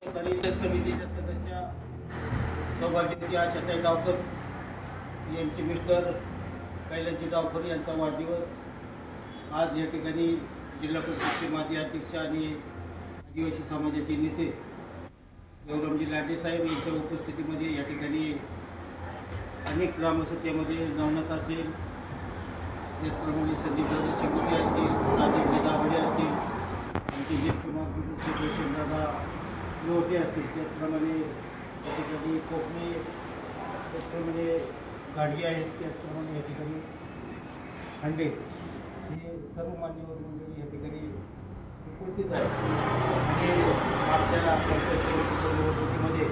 परिषद समितीच्या सदस्य सौभाग्यवती आशाताई डावकर यांचे मिस्टर कैलासजी डावकर यांचा वाढदिवस आज या ठिकाणी जिल्हा परिषदेचे माजी अध्यक्ष आणि आदिवासी समाजाचे नेते गौरवजी लांडे साहेब यांच्या उपस्थितीमध्ये या ठिकाणी अनेक ग्रामसभेमध्ये नवनाथ असेल, त्याचप्रमाणे संदीपदादा शेकोटे असतील, राजेश दाभाडे असतील, आमचे जयकुमार शेखरदादा लोटे असतील, त्याचप्रमाणे या ठिकाणी कोकणी, त्याचप्रमाणे गाडगे आहेत, त्याचप्रमाणे या ठिकाणी हांडे हे सर्व मान्यवर मंडळी या ठिकाणी उपस्थित आहेत. आणि मागच्या पंचायत समितीच्या निवडणुकीमध्ये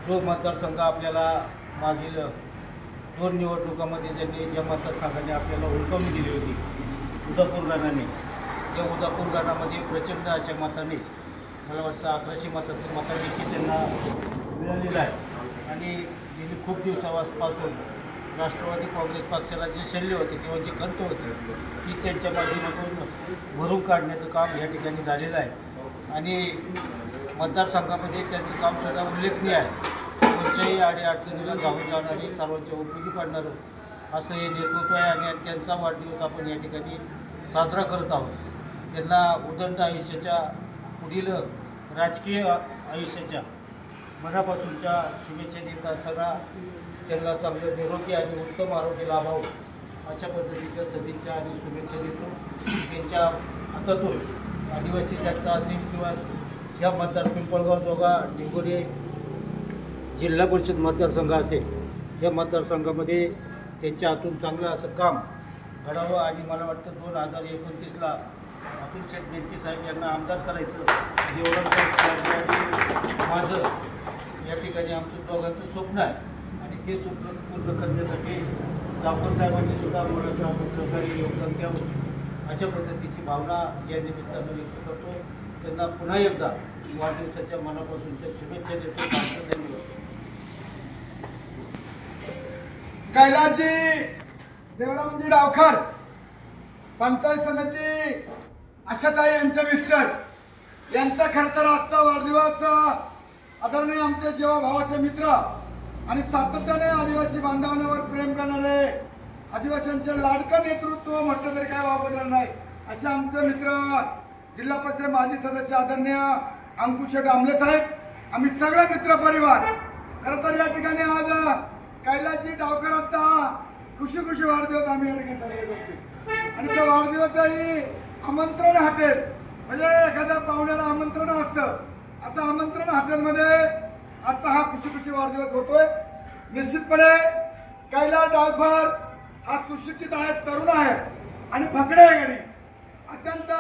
जो मतदारसंघ आपल्याला मागील 2 निवडणुकामध्ये ज्या मतदारसंघाने आपल्याला हुलकावणी दिली होती उदापूर गणाने, त्या उदापूर गणामध्ये प्रचंड अशा मताने, मला वाटतं 1100 मताचं मतांपैकी त्यांना मिळालेलं आहे. आणि गेली खूप दिवसापासून राष्ट्रवादी काँग्रेस पक्षाला जे शल्य होते किंवा जी खंत होती ती त्यांच्या माध्यमातून भरून काढण्याचं काम या ठिकाणी झालेलं आहे. आणि मतदारसंघामध्ये त्यांचं कामसुद्धा उल्लेखनीय आहे. कोणत्याही अडीअडचणीला धावून जाणारी, सर्वांच्या उपयोगी पडणारं असं हे नेतृत्व आहे. आणि त्यांचा वाढदिवस आपण या ठिकाणी साजरा करत आहोत. त्यांना उदंड आयुष्याच्या, पुढील राजकीय आयुष्याच्या मनापासूनच्या शुभेच्छा देत असताना त्यांना चांगलं निरोगी आणि उत्तम आरोग्य लाभावं अशा पद्धतीच्या सदिच्छा आणि शुभेच्छा देतो. त्यांच्या हातातून आदिवासी जनता असेल किंवा ह्या मतदार पिंपळगाव जोगा डिंगोरे जिल्हा परिषद मतदारसंघ असेल, या मतदारसंघामध्ये त्यांच्या हातून चांगलं असं काम घडावं. आणि मला वाटतं 2029ला अतुल शेठ बेनके साहेब यांना आमदार करायचं आणि माझं या ठिकाणी आमचं दोघांचं स्वप्न आहे. आणि ते स्वप्न पूर्ण करण्यासाठी डावकर साहेबांनी सुद्धा मोलाचं असं सहकारी योगदान द्यावं अशा पद्धतीची भावना या निमित्तानं व्यक्त करतो. त्यांना पुन्हा एकदा वाढदिवसाच्या मनापासूनच्या शुभेच्छा देतो. धन्यवाद. कैलासजी देवरामजी डावकर, पंचायत समिती आशाताई यांचे मिस्टर यांचा खरं तर आजचा वाढदिवस आदरणीय आमचे जेव्हा भावाचे मित्र आणि सातत्याने आदिवासी बांधवांवर प्रेम करणारे, आदिवासींचे लाडकं नेतृत्व म्हटलं तरी काय वापरणार नाही असे आमचे मित्र जिल्हा परिषद माजी सदस्य आदरणीय अंकुश डांबले साहेब, आम्ही सगळे मित्र परिवार खरं तर या ठिकाणी आज कैलासजी डावकरांचा खुशी वाढदिवस आम्ही या ठिकाणी साजरा करतो. आणि तो वाढदिवसही आमंत्रण हॉटेल, म्हणजे एखाद्या पाहुण्याला आमंत्रण असतं, आता आमंत्रण हॉटेलमध्ये आता हा खुशी वाढदिवस होतोय. निश्चितपणे कैलास डावकर हा सुशिक्षित आहे, तरुण आहे आणि फकडे आहे गडी. अत्यंत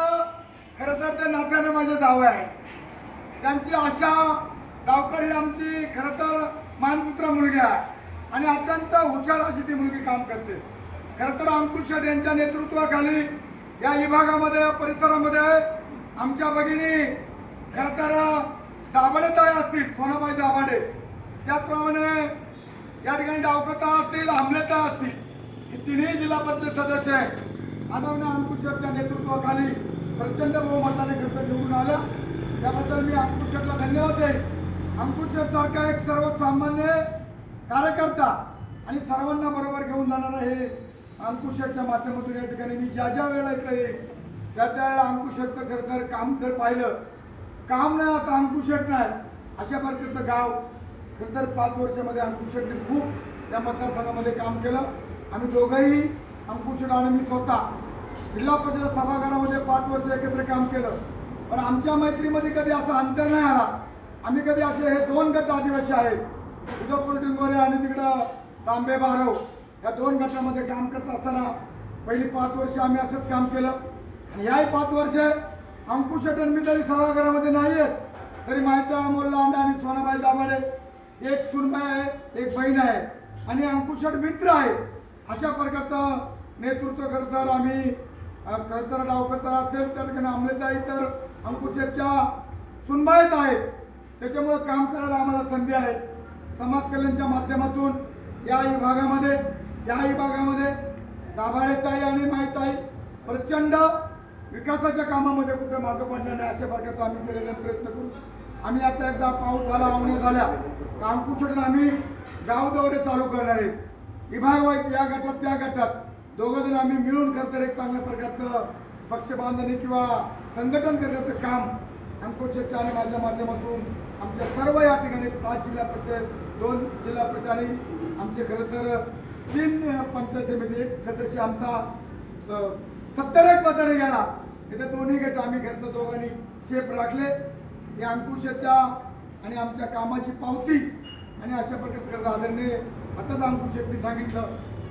खरं तर ते नात्याने माझे जावं आहे. त्यांची आशा डावकर ही आमची खरं तर मानपुत्र मुलगी आहे आणि अत्यंत हुशार अशी ती मुलगी काम करते. खरं तर अंकुश शेठ यांच्या नेतृत्वाखाली या विभागामध्ये, या परिसरामध्ये आमच्या भगिनी खरं तर दाभाडे ताई असतील, सोनाबाई दाभाडे, त्याचप्रमाणे या ठिकाणी डावकरता असतील, आमलेता असतील, हे तिन्ही जिल्हा परिषद सदस्य आहेत. आदरणीय अंकुश शेठच्या नेतृत्वाखाली प्रचंड बहुमताने खर्च निवडून आला. त्याबद्दल मी अंकुश शेठला धन्यवाद देईन. अंकुश शेठ सारखा एक सर्वसामान्य कार्यकर्ता आणि सर्वांना बरोबर घेऊन जाणारा हे अंकुश शेठच्या माध्यमातून या ठिकाणी मी ज्या वेळेला इकडे येईल त्या वेळेला अंकुश शेठचं खरं तर काम जर पाहिलं, काम नाही आता अंकुश शेठ नाही अशा प्रकारचं गाव खरं तर 5 वर्षामध्ये अंकुश शेठने खूप या मतदारसंघामध्ये काम केलं. आम्ही दोघंही, अंकुश शेठ आणि मी स्वतः जिल्हा परिषद सभागृहामध्ये 5 वर्ष एकत्र काम केलं. पण आमच्या मैत्रीमध्ये कधी असं अंतर नाही आला. आम्ही कधी असे हे 2 गट आदिवासी आहेत, उदापूर डिंगोरे आणि तिकडं तांबे बारव, या 2 गटामध्ये काम करत असताना पहिली 5 वर्ष आम्ही असंच काम केलं. आणि याही 5 वर्ष अंकुश शेठ मी जरी सभागृहामध्ये नाही आहेत तरी माहिती अमोल लांडे आणि सोनाबाई दाभाडे, एक सुनबाई आहे, एक बहीण आहे आणि अंकुश शेठ मित्र आहे. अशा प्रकारचं नेतृत्व खरं तर आम्ही खरं तर डावकरता असेल त्या ठिकाणी आमलेताई तर अंकुश शेठच्या सुनबाईच आहेत. त्याच्यामुळे काम करायला आम्हाला संधी आहे. समाज कल्याणच्या माध्यमातून या विभागामध्ये दाभाडे ताई आणि माईताई प्रचंड विकासाच्या कामामध्ये कुठे मागं पडलं नाही अशा प्रकारचा आम्ही केलेला प्रयत्न करू. आम्ही आता एकदा पाऊस झाला आवण्या झाल्या अंकुशकडून आम्ही गाव दौरे चालू करणार आहेत. विभागवाईज या गटात त्या गटात दोघं जण आम्ही मिळून करतर एक चांगल्या प्रकारचं पक्ष बांधणी किंवा संघटन करण्याचं काम अंकुशच्या आणि माझ्या माध्यमातून आमच्या सर्व या ठिकाणी 5 जिल्हा परिषद 2 जिल्हा परिषद आणि आमचे खरं तर 3 पंचायत समिती एक सदस्य आमचा 71 मताने गेला. इथे दोन्ही गट आम्ही खरं दोघांनी शेप राखले. या अंकुशच्या आणि आमच्या कामाची पावती आणि अशा प्रकारचे आदरणीय आताच अंकुश शेट्टी सांगितलं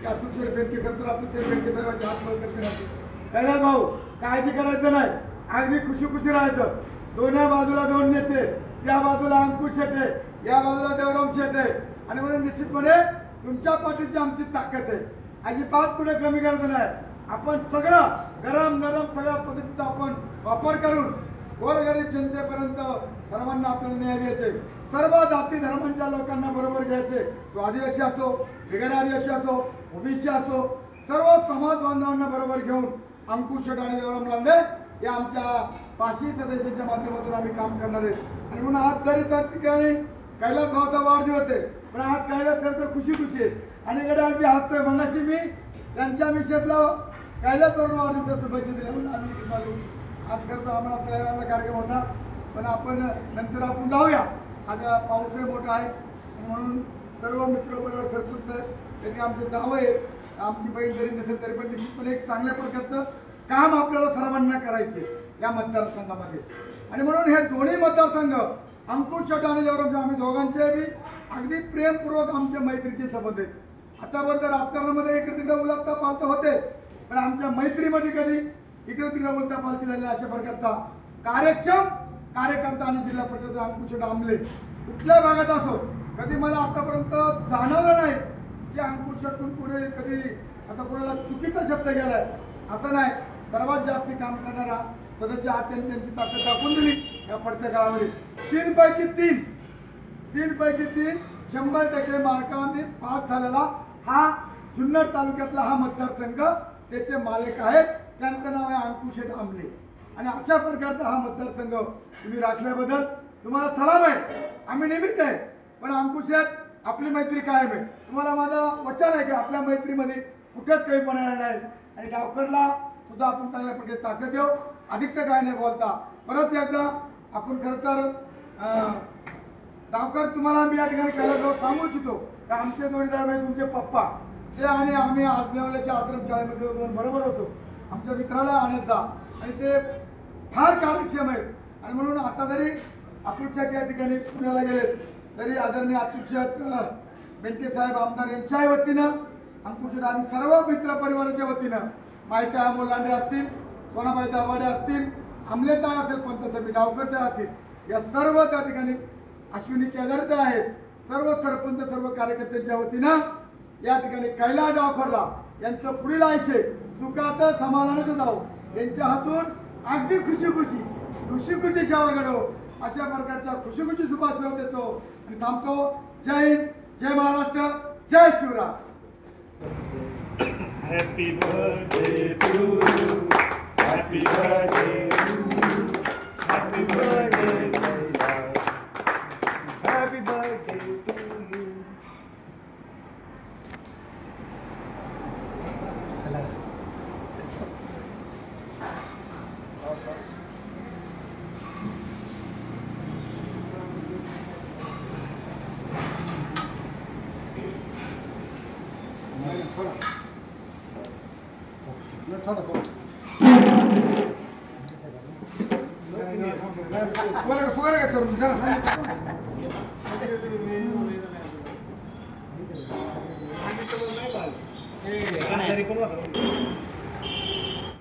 की अतुल बेनके करतो अतुल बेनके साहेबांच्या हात वर करते कैलास भाऊ काळजी करायचं नाही अगदी खुशी खुशी राहायचं. दोन्ही बाजूला 2 नेते त्या बाजूला अंकुश शेटे या बाजूला देवराम शेटे आणि म्हणून निश्चितपणे तुमच्या पाठीची आमची ताकद आहे. अजिबात पुढे कमी करायचं नाही. आपण सगळं गरम नरम सगळ्या पद्धतीचा आपण वापर करून गोरगरीब जनतेपर्यंत सर्वांना आपल्याला न्याय द्यायचे. सर्व जाती धर्मांच्या लोकांना बरोबर घ्यायचे. तो आदिवासी असो बिगर आदिवासी असो ओबीसी असो सर्व समाज बांधवांना बरोबर घेऊन अंकुश शेट आणि देवराम लांडे या आमच्या 5 सदस्यांच्या माध्यमातून आम्ही काम करणार आहेत. आणि म्हणून आज जरी त्या ठिकाणी कैलास भाऊचा वाढदिवस आहे पण आज कैलास खरं खुशी खुशी आहे आणि इकडे अगदी हसतोय. मगाशी मी त्यांच्या मिशेतला कैलासवरून वाढदिवस शुभेच्छा दिल्या म्हणून आम्ही चालू. आज खरं तर आम्हाला तयारीला कार्यक्रम होता पण आपण नंतर आपण जाऊया. आज पाऊसही मोठा आहे म्हणून सर्व मित्रबरोबर सरकृत त्यांनी आमचे नाव आहे. आमची बहीण जरी नसेल तरी पण निश्चितपणे एक चांगल्या प्रकारचं काम आपल्याला सर्वांना करायचे या मतदारसंघामध्ये. आणि म्हणून हे दोन्ही मतदारसंघ अंकुश शेट आणि देवराम आम्ही दोघांचे बी अगदी प्रेमपूर्वक आमच्या मैत्रीचे संबंध आहेत. आतापर्यंत राजकारणामध्ये इकडे तिकडे उलटता पालता होते पण आमच्या मैत्रीमध्ये कधी इकडे तिकडे उलटा पालती झालेला अशा प्रकारचा कार्यक्षम कार्यकर्ता आणि जिल्हा परिषद अंकुश शेट आमले कुठल्या भागात असो कधी मला आतापर्यंत जाणवलं नाही की अंकुश शेटून पुढे कधी आता कोणाला चुकीचा शब्द गेलाय असं नाही. सर्वात जास्त काम करणारा सदस्य हा त्यांची ताकद दाखवून दिली या पडत्या काळामध्ये. 3 पैकी 3 100% मार्कांनी पास झालेला हा जुन्नर तालुक्यातला हा मतदारसंघ त्याचे मालक आहेत. त्यांचं नाव आहे अंकुश शेट आमले. आणि अशा प्रकारचा हा मतदारसंघ तुम्ही राखल्याबद्दल तुम्हाला सलाम आहे. आम्ही निमित्त आहे पण अंकुश शेट आपली मैत्री कायम आहे. तुम्हाला माझं वचन आहे की आपल्या मैत्रीमध्ये कुठेच काही बनणार नाही आणि डावकरला सुद्धा आपण चांगल्या प्रकारे ताकद देऊ. अधिक तर काय नाही बोलता परत एकदा आपण खरं तर डावकर तुम्हाला मी या ठिकाणी कैलास सांगू इच्छितो की आमचे जोडीदार म्हणजे तुमचे पप्पा ते आणि आम्ही आजनेवल्याच्या आश्रम शाळेमध्ये बरोबर होतो. आमच्या मित्राला आणत जा आणि ते फार कार्यक्षम आहेत. आणि म्हणून आता जरी अतुल शेट या ठिकाणी पुण्याला गेले तरी आदरणीय अतुल शेट बेनके साहेब आमदार यांच्याही वतीनं अंकुश शेट आणि सर्व मित्र परिवाराच्या वतीनं माहिती अमोल लांडे असतील सोनाबाई दाभाडे असतील आमलेताई असेल पंतसमिती डावकर असतील या सर्व त्या ठिकाणी अश्विनी केदार ते आहेत सर्व सरपंच सर्व कार्यकर्त्यांच्या वतीनं या ठिकाणी कैलास डावखरला यांचं पुढील आयुष्य सुखाचं समाधानाचं जाऊ यांच्या हातून अगदी खुशी सेवा घडव अशा प्रकारच्या खुशी शुभाशय देतो आणि थांबतो. जय हिंद जय महाराष्ट्र जय Shivray. Happy birthday to you. Happy birthday to you. Happy birthday to you. Happy birthday to you. नाही